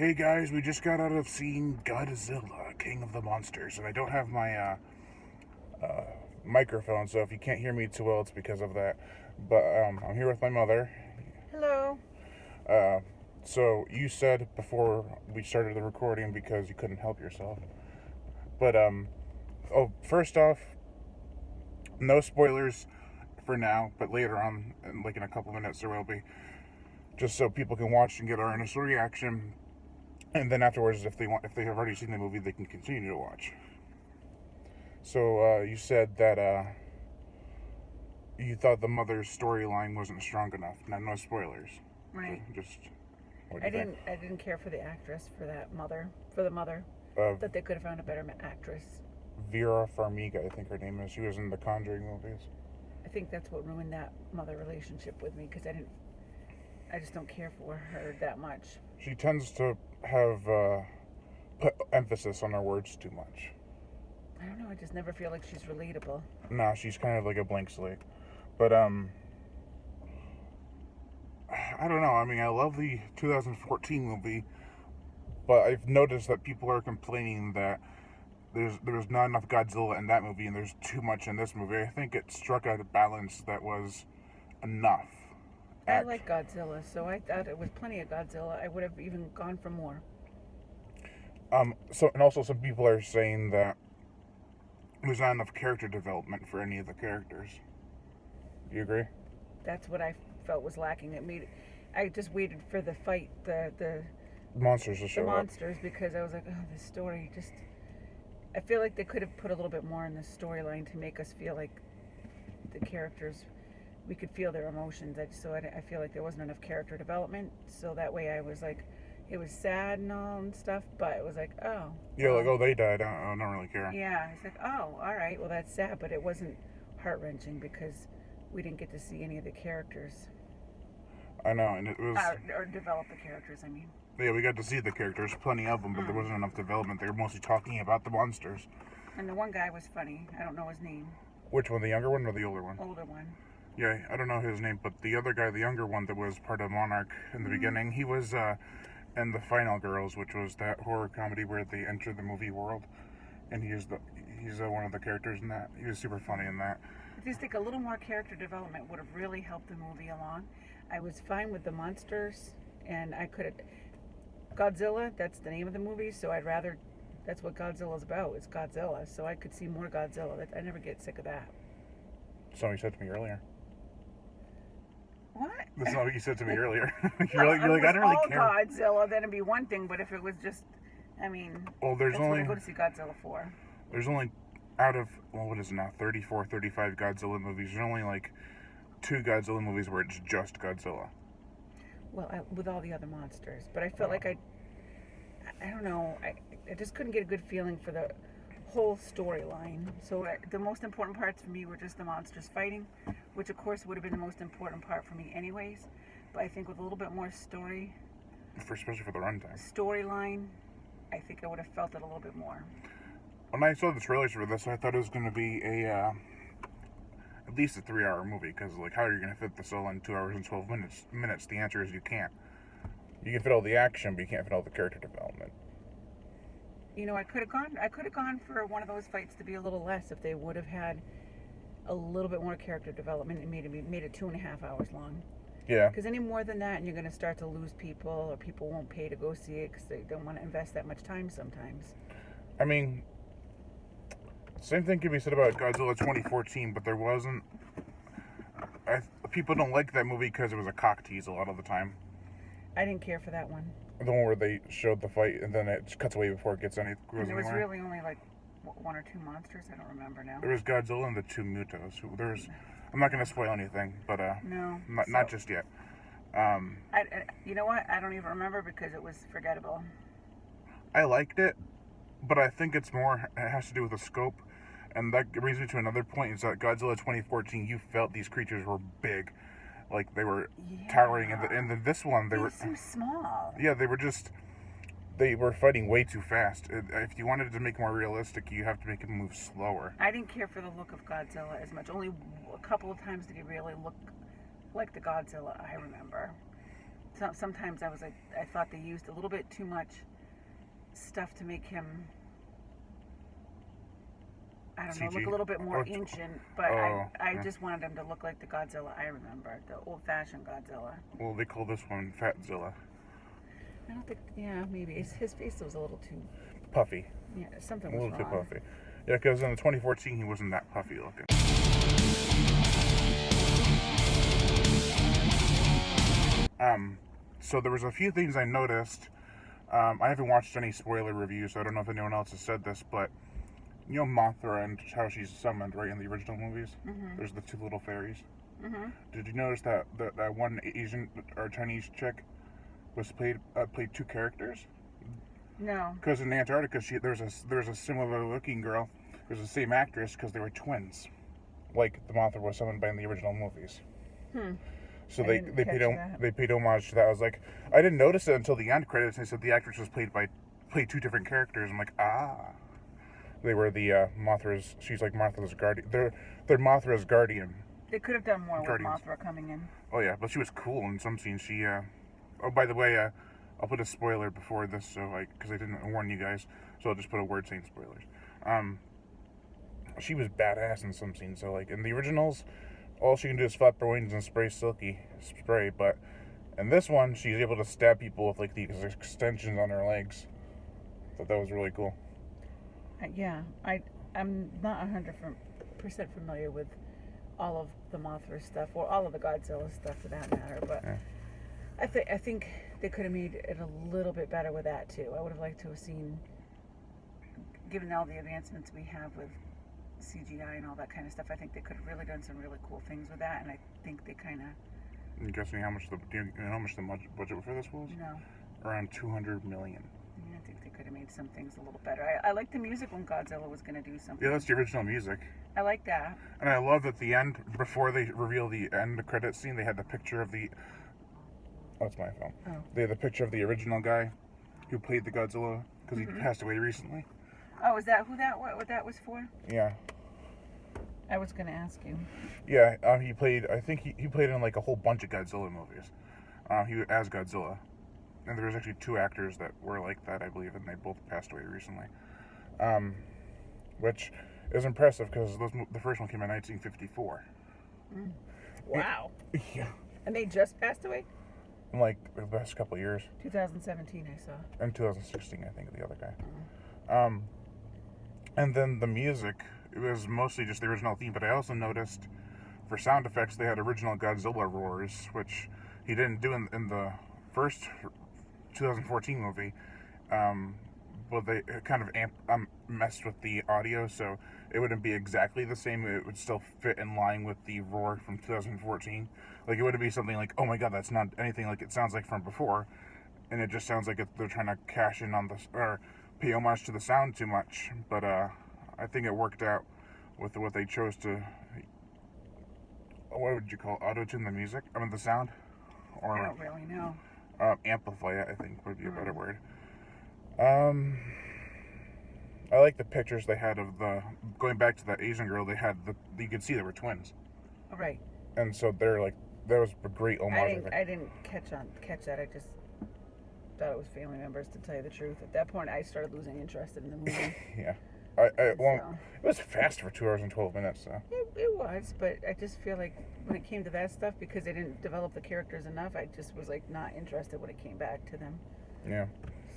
Hey guys, we just got out of seeing Godzilla, King of the Monsters, and I don't have my microphone, so if you can't hear me too well, it's because of that. But I'm here with my mother. Hello. So you said before we started the recording because you couldn't help yourself. But first off, no spoilers for now, but later on, in a couple minutes, there will be, just so people can watch and get our initial reaction. And then afterwards, if they have already seen the movie, they can continue to watch. So you said that you thought the mother's storyline wasn't strong enough. Now, no spoilers. Right. So just I didn't care for the actress for the mother. That they could have found a better actress. Vera Farmiga, I think her name is. She was in the Conjuring movies. I think that's what ruined that mother relationship with me because I just don't care for her that much. She tends to have put emphasis on her words too much. I don't know. I just never feel like she's relatable. No, she's kind of like a blank slate. But I don't know. I mean, I love the 2014 movie, but I've noticed that people are complaining that there's not enough Godzilla in that movie and there's too much in this movie. I think it struck out a balance that was enough. I like Godzilla, so I thought it was plenty of Godzilla. I would have even gone for more. And also some people are saying that there's not enough character development for any of the characters. Do you agree? That's what I felt was lacking. I just waited for the fight, the monsters to show up. The monsters, because I was like, oh, this story just... I feel like they could have put a little bit more in the storyline to make us feel like the characters... we could feel their emotions. I feel like there wasn't enough character development. So that way I was like, it was sad and all and stuff, but it was like, oh. Yeah, like, oh, they died. I don't really care. Yeah, it's like, oh, all right, well, that's sad, but it wasn't heart-wrenching because we didn't get to see any of the characters. I know, and it was... or develop the characters, I mean. Yeah, we got to see the characters, plenty of them, but there wasn't enough development. They were mostly talking about the monsters. And the one guy was funny. I don't know his name. Which one, the younger one or the older one? Older one. Yeah, I don't know his name, but the other guy, the younger one that was part of Monarch in the beginning, he was in The Final Girls, which was that horror comedy where they enter the movie world, and he's one of the characters in that. He was super funny in that. I just think a little more character development would have really helped the movie along. I was fine with the monsters, and I could have... Godzilla, that's the name of the movie, so I'd rather... That's what Godzilla's about. It's Godzilla, so I could see more Godzilla. I never get sick of that. Something you said to me earlier. What? That's not what you said to me earlier. you're like, I don't really care. Godzilla, then it'd be one thing, but if it was just, I mean, well, that's what I go to see Godzilla for. There's only, out of, well, what is it now, 34, 35 Godzilla movies, there's only like 2 Godzilla movies where it's just Godzilla. Well, with all the other monsters, but I felt like I don't know, I just couldn't get a good feeling for the whole storyline. So the most important parts for me were just the monsters fighting, which of course would have been the most important part for me anyways, but I think with a little bit more story, especially for the runtime storyline, I think I would have felt it a little bit more. When I saw the trailers for this, I thought it was going to be at least a 3-hour movie, because like, how are you going to fit this all in 2 hours and 12 minutes? The answer is you can't. You can fit all the action, but you can't fit all the character development. You know, I could have gone for one of those fights to be a little less if they would have had a little bit more character development and made it 2.5 hours long. Yeah. Because any more than that, and you're going to start to lose people, or people won't pay to go see it because they don't want to invest that much time sometimes. I mean, same thing can be said about Godzilla 2014, but there wasn't... people don't like that movie because it was a cock tease a lot of the time. I didn't care for that one. The one where they showed the fight and then it cuts away before it goes There was anywhere. really only like 1 or 2 monsters. I don't remember now. There was Godzilla and the 2 Mutos. I'm not going to spoil anything, but no, not just yet. You know what? I don't even remember because it was forgettable. I liked it, but I think it has to do with the scope, and that brings me to another point: is that Godzilla 2014, you felt these creatures were big. Like, they were towering, and then this one, they were so small. Yeah, they were fighting way too fast. If you wanted it to make it more realistic, you have to make it move slower. I didn't care for the look of Godzilla as much. Only a couple of times did he really look like the Godzilla I remember. sometimes I thought they used a little bit too much stuff to make him, I don't know, CG? look a little bit more ancient. But I yeah. just wanted him to look like the Godzilla I remember, the old-fashioned Godzilla. Well, they call this one Fatzilla. I don't think, yeah, maybe his face was a little too, Puffy. yeah, something A was little too wrong. puffy. Yeah, because in 2014 he wasn't that puffy looking. So there was a few things I noticed. I haven't watched any spoiler reviews, so I don't know if anyone else has said this, but you know Mothra and how she's summoned, right, in the original movies? Mhm. There's the two little fairies. Mhm. Did you notice that one Asian or Chinese chick was played two characters? No. Because in Antarctica, there's a similar looking girl. There's the same actress because they were twins, like the Mothra was summoned by in the original movies. Hmm. So I they didn't they catch paid that. they paid homage to that. I was like, I didn't notice it until the end credits. They said the actress was played two different characters. I'm like, ah, they were the Mothra's. She's like Mothra's guardian. They're Mothra's guardian. They could have done more with Guardians. Mothra coming in. Oh yeah, but she was cool in some scenes. She oh, by the way, I'll put a spoiler before this, so because I didn't warn you guys, so I'll just put a word saying spoilers. She was badass in some scenes. So like in the originals, all she can do is flap her wings and spray silky spray, but in this one, she's able to stab people with like these extensions on her legs. Thought that was really cool. Yeah, I'm not 100% familiar with all of the Mothra stuff or all of the Godzilla stuff for that matter, but Yeah. I think they could have made it a little bit better with that too. I would have liked to have seen, given all the advancements we have with CGI and all that kind of stuff, I think they could have really done some really cool things with that, and I think they kind of, You guessing how much how much the budget for this was? no. Around 200 million. Yeah, I think they could have made some things a little better. I like the music when Godzilla was going to do something. Yeah, that's the original music. I like that. And I love at the end, before they reveal the end credit scene, they had the picture of the. Oh, it's my phone. Oh. They had the picture of the original guy who played the Godzilla because he passed away recently. Oh, is that what that was for? Yeah. I was going to ask you. Yeah, he played. I think he played in like a whole bunch of Godzilla movies. He was as Godzilla, and there was actually two actors that were like that, I believe, and they both passed away recently. Which is impressive because the first one came in 1954. Wow. Yeah. And they just passed away? In like the past couple of years. 2017, I saw. In 2016, I think, the other guy. And then the music, it was mostly just the original theme, but I also noticed for sound effects they had original Godzilla roars, which he didn't do in the first 2014 movie. But they kind of messed with the audio, so it wouldn't be exactly the same. It would still fit in line with the roar from 2014. Like, it wouldn't be something like, oh my god, that's not anything like it sounds like from before. And it just sounds like they're trying to cash in on this, or pay homage to the sound too much. But I think it worked out with what they chose to, what would you call, auto-tune the music? I mean, the sound? Or I don't really know. amplify it, I think would be a better word. I like the pictures they had of going back to that Asian girl, they had you could see they were twins. Right. And so they're like, that was a great homage. I didn't catch that. I just thought it was family members, to tell you the truth. At that point, I started losing interest in the movie. Yeah. So. It was fast for 2 hours and 12 minutes, so. It was, but I just feel like when it came to that stuff, because they didn't develop the characters enough, I just was like not interested when it came back to them. Yeah.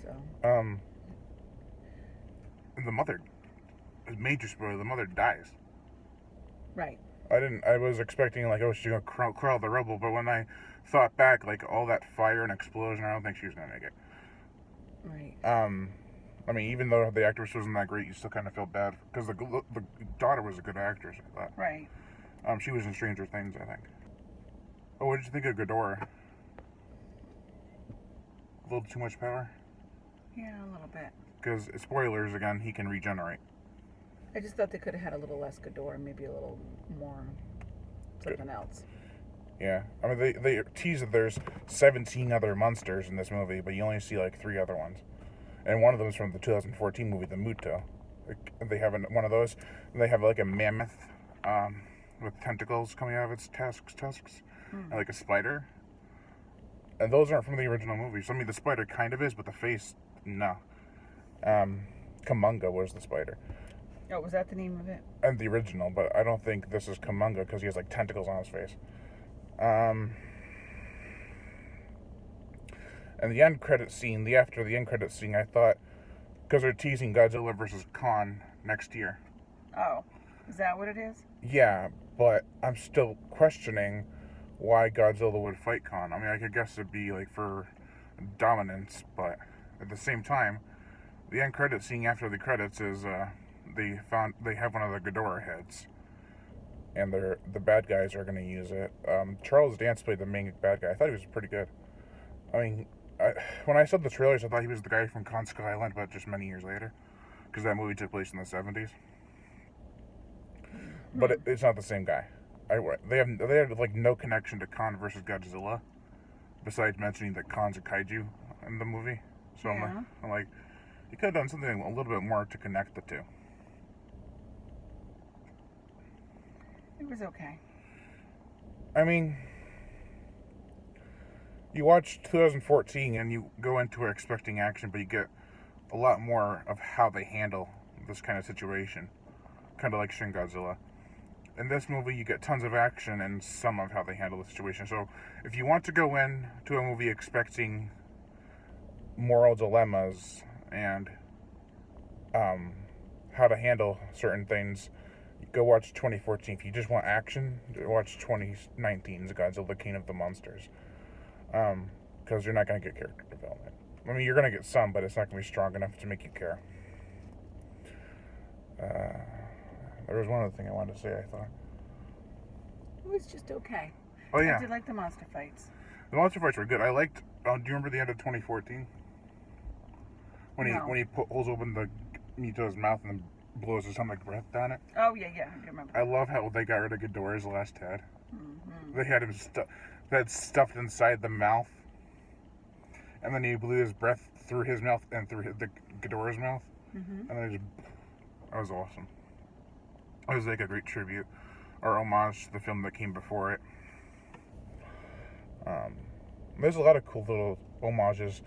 So. The mother, major spoiler, the mother dies. Right. I was expecting, like, oh, she's gonna crawl the rubble, but when I thought back, like, all that fire and explosion, I don't think she was gonna make it. Right. I mean, even though the actress wasn't that great, you still kind of felt bad, because the daughter was a good actress, I thought. Right. She was in Stranger Things, I think. Oh, what did you think of Ghidorah? A little too much power? Yeah, a little bit. Because, spoilers again, he can regenerate. I just thought they could have had a little less Ghidorah, maybe a little more something else. Yeah. I mean, they tease that there's 17 other monsters in this movie, but you only see like 3 other ones. And one of them is from the 2014 movie, The Muto. They have one of those, and they have like a mammoth with tentacles coming out of its tusks, and like a spider. And those aren't from the original movies. I mean, the spider kind of is, but the face, no. Kamunga was the spider. Oh, was that the name of it? And the original, but I don't think this is Kamunga because he has like tentacles on his face. And the end credit scene, after the end credit scene, I thought, because they're teasing Godzilla versus Kong next year. Oh, is that what it is? Yeah, but I'm still questioning why Godzilla would fight Kong. I mean, I could guess it'd be like for dominance, but at the same time, the end credit scene after the credits is they have one of the Ghidorah heads, and the bad guys are going to use it. Charles Dance played the main bad guy. I thought he was pretty good. I mean, when I saw the trailers, I thought he was the guy from Kong Skull Island, but just many years later, because that movie took place in the 70s. But it's not the same guy. They have like no connection to Kong versus Godzilla, besides mentioning that Kong's a kaiju in the movie. So Yeah. I'm like, you could have done something a little bit more to connect the two. It was okay. I mean, you watch 2014 and you go into it expecting action, but you get a lot more of how they handle this kind of situation, kind of like Shin Godzilla. In this movie, you get tons of action and some of how they handle the situation. So, if you want to go in to a movie expecting moral dilemmas and how to handle certain things, go watch 2014. If you just want action, watch 2019's Godzilla King of the Monsters. Because you're not going to get character development. I mean, you're going to get some, but it's not going to be strong enough to make you care. There was one other thing I wanted to say, I thought. It was just okay. Oh, yeah. I did like the monster fights. The monster fights were good. I liked... do you remember the end of 2014? When he pulls open the Mito's mouth and then blows his stomach breath down it? Oh, yeah, I do remember that. I love how they got rid of Ghidorah's last head. Mm-hmm. They had him stuffed inside the mouth. And then he blew his breath through his mouth and through the Ghidorah's mouth. Mm-hmm. And then that was awesome. It was like a great tribute or homage to the film that came before it. There's a lot of cool little homages.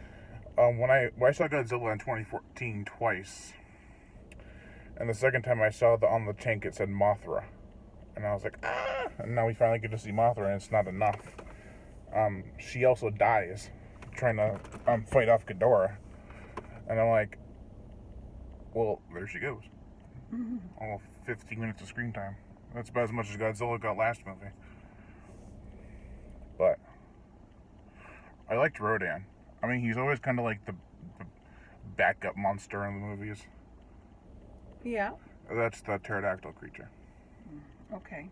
When I saw Godzilla in 2014 twice, and the second time I saw on the tank it said Mothra, and I was like, ah! And now we finally get to see Mothra, and it's not enough. She also dies trying to fight off Ghidorah, and I'm like, well, there she goes. Mm-hmm. All 15 minutes of screen time. That's about as much as Godzilla got last movie. But I liked Rodan. I mean, he's always kind of like the backup monster in the movies. Yeah. That's the pterodactyl creature. Okay.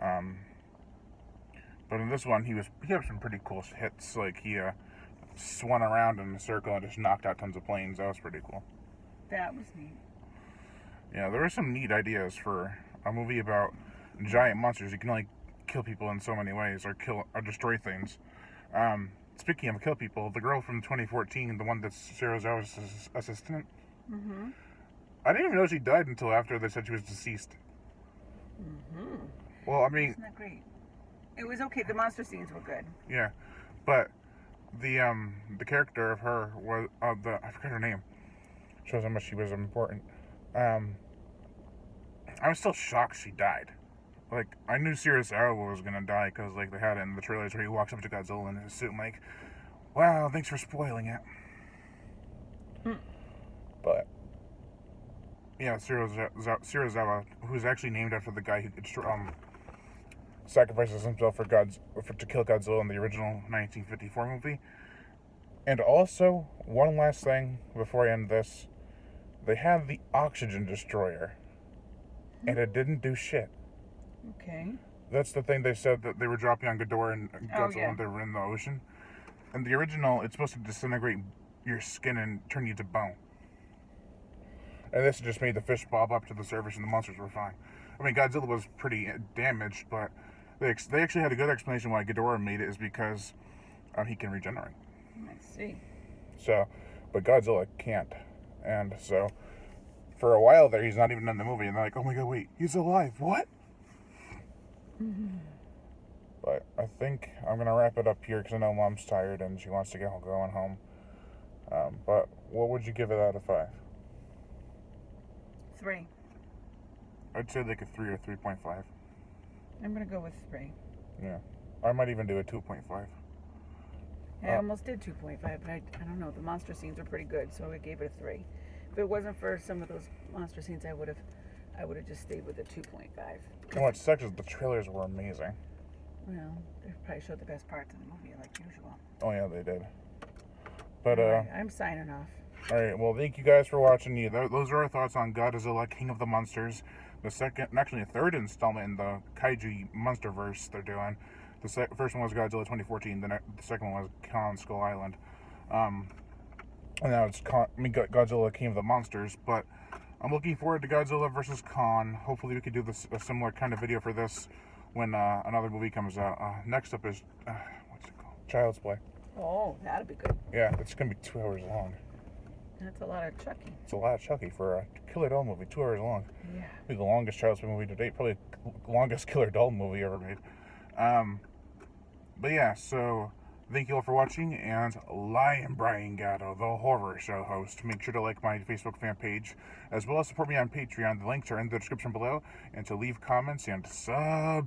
But in this one, he had some pretty cool hits. Like he swung around in a circle and just knocked out tons of planes. That was pretty cool. That was neat. Yeah, there were some neat ideas for a movie about giant monsters. You can only kill people in so many ways, or destroy things. Speaking of kill people, the girl from 2014, the one that's Serizawa's assistant, Mm-hmm. I didn't even know she died until after they said she was deceased. Mm-hmm. Well, I mean, Isn't that great? It was okay. The monster scenes were good. yeah, but the character of her was I forgot her name. Shows how much she was important. I'm still shocked she died. Like, I knew Serizawa was gonna die because like they had it in the trailers where he walks up to Godzilla in his suit and like, wow, thanks for spoiling it. But yeah, Serizawa, who's actually named after the guy who sacrifices himself to kill Godzilla in the original 1954 movie. And also, one last thing before I end this, they have the oxygen destroyer, and it didn't do shit. Okay. That's the thing they said that they were dropping on Ghidorah and Godzilla yeah. when they were in the ocean. In the original, it's supposed to disintegrate your skin and turn you to bone. And this just made the fish bob up to the surface and the monsters were fine. I mean, Godzilla was pretty damaged, but they actually had a good explanation why Ghidorah made it is because he can regenerate. I see. So, but Godzilla can't. And so, for a while there, he's not even in the movie. And they're like, oh my god, wait, he's alive. What? Mm-hmm. But I think I'm going to wrap it up here because I know Mom's tired and she wants to get going home. But what would you give it out of 5? 3. I'd say like a 3 or 3.5. I'm gonna go with 3. Yeah. I might even do a 2.5. I almost did 2.5, but I don't know. The monster scenes were pretty good, so I gave it a 3. If it wasn't for some of those monster scenes, I would have just stayed with a 2.5. You know what sucks is the trailers were amazing. Well, they probably showed the best parts of the movie, like usual. Oh yeah, they did. But Anyway, I'm signing off. all right. Well, thank you guys for watching. Those are our thoughts on Godzilla, King of the Monsters. The second, actually, the third installment in the Kaiju Monsterverse they're doing. The first one was Godzilla 2014. The second one was Kong Skull Island. And now it's Godzilla, King of the Monsters. But I'm looking forward to Godzilla versus Kong. Hopefully, we could do a similar kind of video for this when another movie comes out. Next up is what's it called? Child's Play. Oh, that'll be good. Yeah, it's gonna be 2 hours long. That's a lot of Chucky. It's a lot of Chucky for a Killer Doll movie. 2 hours long. Yeah. Maybe the longest Child's Play movie to date. Probably the longest Killer Doll movie ever made. But yeah, so thank you all for watching, and I am Brian Gatto, the horror show host. Make sure to like my Facebook fan page, as well as support me on Patreon. The links are in the description below, and to leave comments and subscribe.